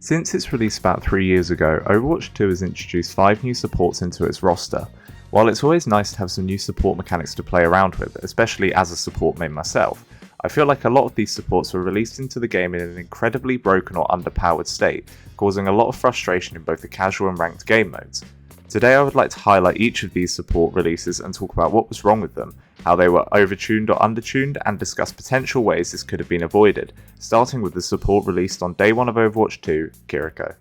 Since its release about 3 years ago, Overwatch 2 has introduced 5 new supports into its roster. While it's always nice to have some new support mechanics to play around with, especially as a support main myself, I feel like a lot of these supports were released into the game in an incredibly broken or underpowered state, causing a lot of frustration in both the casual and ranked game modes. Today I would like to highlight each of these support releases and talk about what was wrong with them, how they were overtuned or undertuned, and discuss potential ways this could have been avoided, starting with the support released on day 1 of Overwatch 2, Kiriko.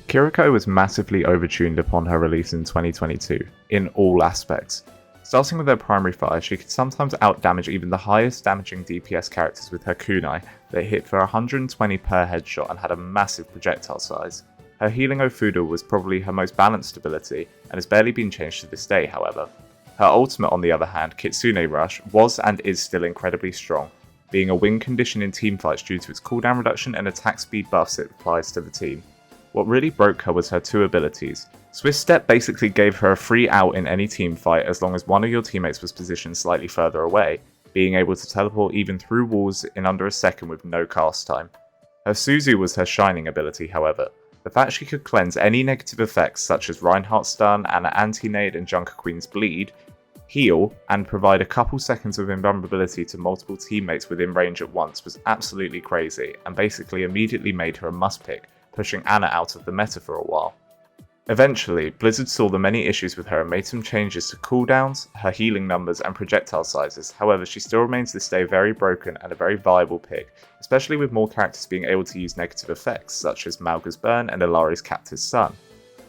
Kiriko was massively overtuned upon her release in 2022, in all aspects. Starting with her primary fire, she could sometimes outdamage even the highest damaging DPS characters with her kunai that hit for 120 per headshot and had a massive projectile size. Her healing Ofuda was probably her most balanced ability and has barely been changed to this day, however. Her ultimate, on the other hand, Kitsune Rush, was and is still incredibly strong, being a win condition in teamfights due to its cooldown reduction and attack speed buffs it applies to the team. What really broke her was her 2 abilities. Swift Step basically gave her a free out in any team fight as long as one of your teammates was positioned slightly further away, being able to teleport even through walls in under a second with no cast time. Her Suzu was her shining ability, however. The fact she could cleanse any negative effects such as Reinhardt stun, Ana anti-nade and Junker Queen's bleed, heal, and provide a couple seconds of invulnerability to multiple teammates within range at once was absolutely crazy, and basically immediately made her a must pick, pushing Ana out of the meta for a while. Eventually, Blizzard saw the many issues with her and made some changes to cooldowns, her healing numbers and projectile sizes. However, she still remains this day very broken and a very viable pick, especially with more characters being able to use negative effects such as Malga's Burn and Illari's Captive's Sun.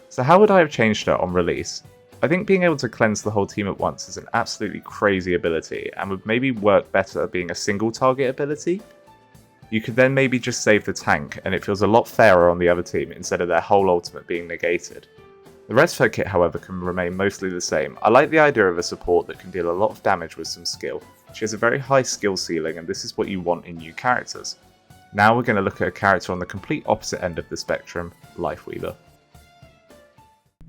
So how would I have changed her on release? I think being able to cleanse the whole team at once is an absolutely crazy ability and would maybe work better being a single target ability. You could then maybe just save the tank, and it feels a lot fairer on the other team instead of their whole ultimate being negated. The rest of her kit, however, can remain mostly the same. I like the idea of a support that can deal a lot of damage with some skill. She has a very high skill ceiling, and this is what you want in new characters. Now we're going to look at a character on the complete opposite end of the spectrum, Lifeweaver.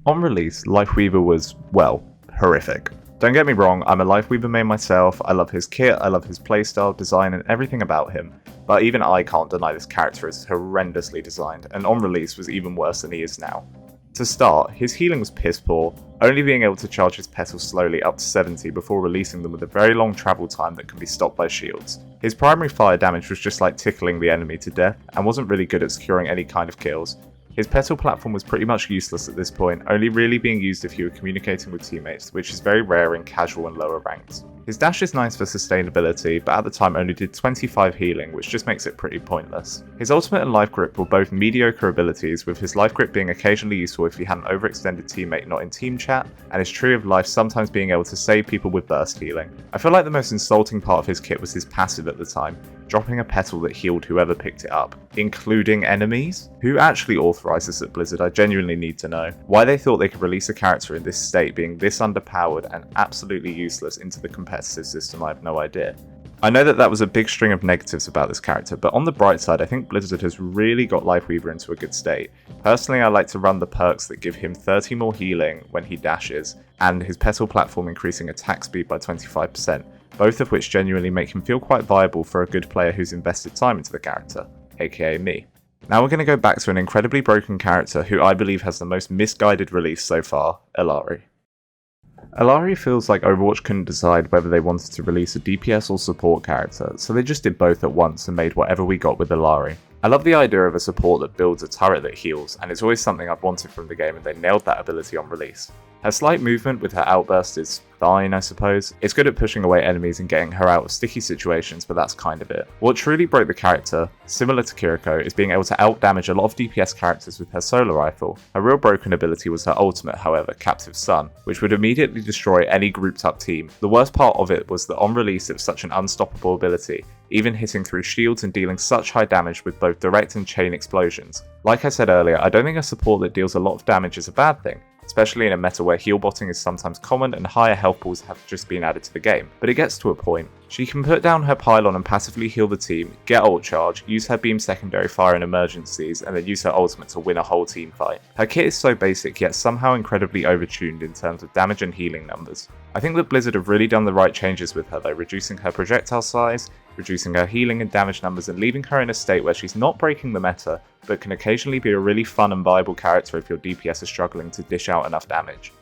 On release, Lifeweaver was, well, horrific. Don't get me wrong, I'm a Lifeweaver main myself, I love his kit, I love his playstyle, design and everything about him, but even I can't deny this character is horrendously designed, and on release was even worse than he is now. To start, his healing was piss poor, only being able to charge his petals slowly up to 70 before releasing them with a very long travel time that can be stopped by shields. His primary fire damage was just like tickling the enemy to death, and wasn't really good at securing any kind of kills. His petal platform was pretty much useless at this point, only really being used if you were communicating with teammates, which is very rare in casual and lower ranks. His dash is nice for sustainability, but at the time only did 25 healing, which just makes it pretty pointless. His ultimate and life grip were both mediocre abilities, with his life grip being occasionally useful if he had an overextended teammate not in team chat, and his Tree of Life sometimes being able to save people with burst healing. I feel like the most insulting part of his kit was his passive at the time, dropping a petal that healed whoever picked it up, including enemies? Who actually authorized this at Blizzard? I genuinely need to know. Why they thought they could release a character in this state being this underpowered and absolutely useless into the competitive system, I have no idea. I know that was a big string of negatives about this character, but on the bright side I think Blizzard has really got Lifeweaver into a good state. Personally I like to run the perks that give him 30 more healing when he dashes, and his petal platform increasing attack speed by 25%. Both of which genuinely make him feel quite viable for a good player who's invested time into the character, aka me. Now we're going to go back to an incredibly broken character who I believe has the most misguided release so far, Illari. Illari feels like Overwatch couldn't decide whether they wanted to release a DPS or support character, so they just did both at once and made whatever we got with Illari. I love the idea of a support that builds a turret that heals, and it's always something I've wanted from the game, and they nailed that ability on release. Her slight movement with her outburst is fine, I suppose. It's good at pushing away enemies and getting her out of sticky situations, but that's kind of it. What truly broke the character, similar to Kiriko, is being able to outdamage a lot of DPS characters with her solar rifle. Her real broken ability was her ultimate, however, Captive's Sun, which would immediately destroy any grouped up team. The worst part of it was that on release it was such an unstoppable ability, even hitting through shields and dealing such high damage with both direct and chain explosions. Like I said earlier, I don't think a support that deals a lot of damage is a bad thing, especially in a meta where heal botting is sometimes common and higher health pools have just been added to the game. But it gets to a point. She can put down her pylon and passively heal the team, get ult charge, use her beam secondary fire in emergencies, and then use her ultimate to win a whole team fight. Her kit is so basic yet somehow incredibly overtuned in terms of damage and healing numbers. I think that Blizzard have really done the right changes with her though, reducing her projectile size, reducing her healing and damage numbers and leaving her in a state where she's not breaking the meta, but can occasionally be a really fun and viable character if your DPS is struggling to dish out enough damage.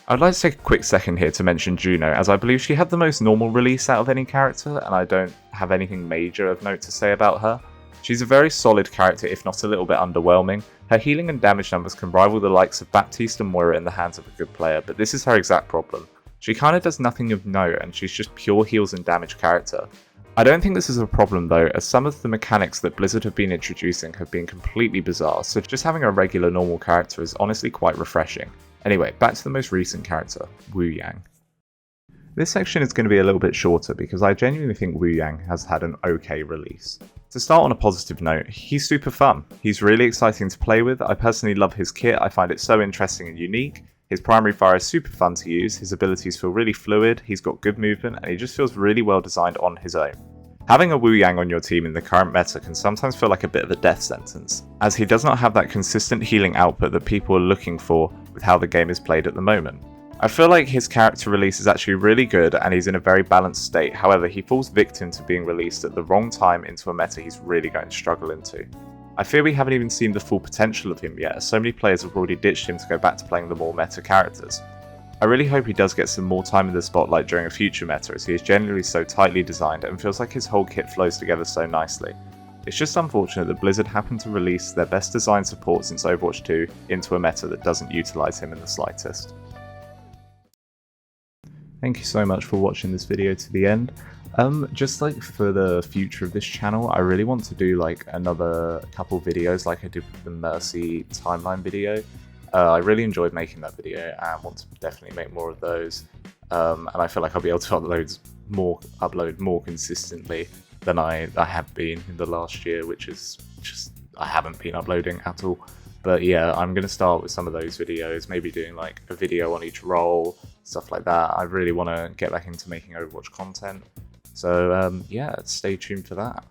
I'd like to take a quick second here to mention Juno, as I believe she had the most normal release out of any character, and I don't have anything major of note to say about her. She's a very solid character, if not a little bit underwhelming. Her healing and damage numbers can rival the likes of Baptiste and Moira in the hands of a good player, but this is her exact problem. She kinda does nothing of note, and she's just pure heals and damage character. I don't think this is a problem though, as some of the mechanics that Blizzard have been introducing have been completely bizarre, so just having a regular normal character is honestly quite refreshing. Anyway, back to the most recent character, Wuyang. This section is going to be a little bit shorter because I genuinely think Wuyang has had an okay release. To start on a positive note, he's super fun. He's really exciting to play with. I personally love his kit, I find it so interesting and unique. His primary fire is super fun to use, his abilities feel really fluid, he's got good movement, and he just feels really well designed on his own. Having a Wuyang on your team in the current meta can sometimes feel like a bit of a death sentence, as he does not have that consistent healing output that people are looking for with how the game is played at the moment. I feel like his character release is actually really good and he's in a very balanced state, however he falls victim to being released at the wrong time into a meta he's really going to struggle into. I fear we haven't even seen the full potential of him yet, as so many players have already ditched him to go back to playing the more meta characters. I really hope he does get some more time in the spotlight during a future meta, as he is generally so tightly designed and feels like his whole kit flows together so nicely. It's just unfortunate that Blizzard happened to release their best designed support since Overwatch 2 into a meta that doesn't utilise him in the slightest. Thank you so much for watching this video to the end. Just like for the future of this channel, I really want to do like another couple videos like I did with the Mercy timeline video. I really enjoyed making that video and want to definitely make more of those. And I feel like I'll be able to upload more consistently than I have been in the last year, which is just, I haven't been uploading at all. But yeah, I'm going to start with some of those videos, maybe doing like a video on each role, stuff like that. I really want to get back into making Overwatch content. So yeah, stay tuned for that.